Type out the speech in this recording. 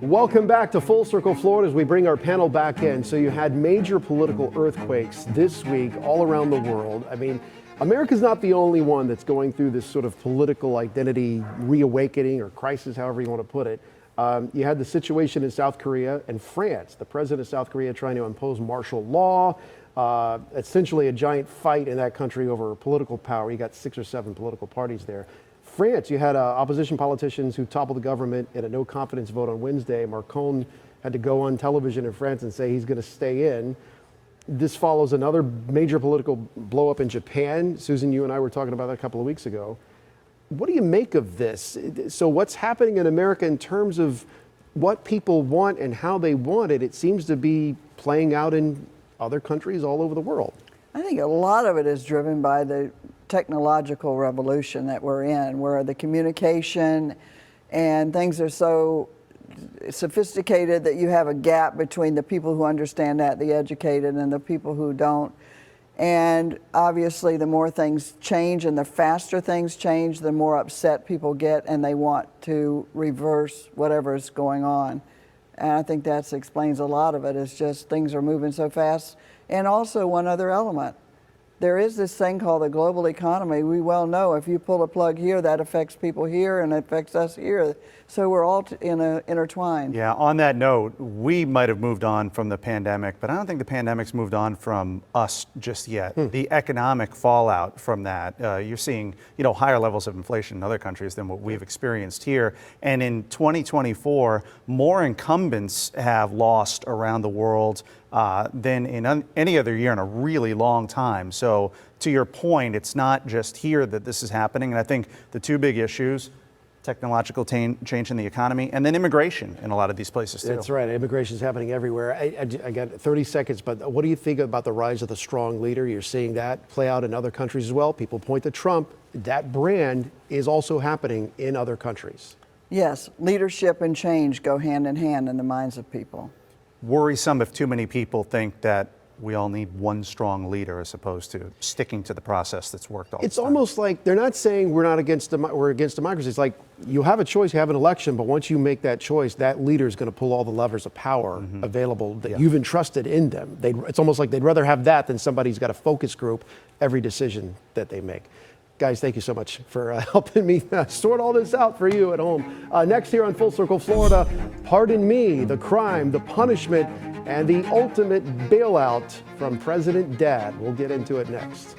Welcome back to Full Circle Florida as we bring our panel back in. So you had major political earthquakes this week all around the world. I mean, America's not the only one that's going through this sort of political identity reawakening or crisis, however you want to put it. You had the situation in South Korea and France, the president of South Korea trying to impose martial law, essentially a giant fight in that country over political power. You got 6 or 7 political parties there. France, you had opposition politicians who toppled the government in a no confidence vote on Wednesday. Macron had to go on television in France and say he's going to stay in. This follows another major political blow up in Japan. Susan, you and I were talking about that a couple of weeks ago. What do you make of this? So what's happening in America in terms of what people want and how they want it, it seems to be playing out in other countries all over the world. I think a lot of it is driven by the technological revolution that we're in, where the communication and things are so sophisticated that you have a gap between the people who understand that, the educated, and the people who don't. And obviously, the more things change and the faster things change, the more upset people get, and they want to reverse whatever is going on. And I think that explains a lot of it. It's just things are moving so fast. And also one other element. There is this thing called the global economy. We well know if you pull a plug here, that affects people here and it affects us here. So we're all intertwined. Yeah, on that note, we might have moved on from the pandemic, but I don't think the pandemic's moved on from us just yet. The economic fallout from that, you're seeing, higher levels of inflation in other countries than what we've experienced here. And in 2024, more incumbents have lost around the world than in any other year in a really long time. So to your point, it's not just here that this is happening. And I think the two big issues, technological change in the economy, and then immigration in a lot of these places too. That's right. Immigration is happening everywhere. I got 30 seconds, but what do you think about the rise of the strong leader? You're seeing that play out in other countries as well. People point to Trump. That brand is also happening in other countries. Yes, leadership and change go hand in hand in the minds of people. Worrisome if too many people think that we all need one strong leader as opposed to sticking to the process that's worked all the time. It's almost like they're not saying we're against democracy. It's like you have a choice, you have an election, but once you make that choice, that leader is going to pull all the levers of power available that you've entrusted in them. It's almost like they'd rather have that than somebody who's got a focus group every decision that they make. Guys, thank you so much for helping me sort all this out for you at home. Next here on Full Circle Florida, pardon me, the crime, the punishment, and the ultimate bailout from President Dad. We'll get into it next.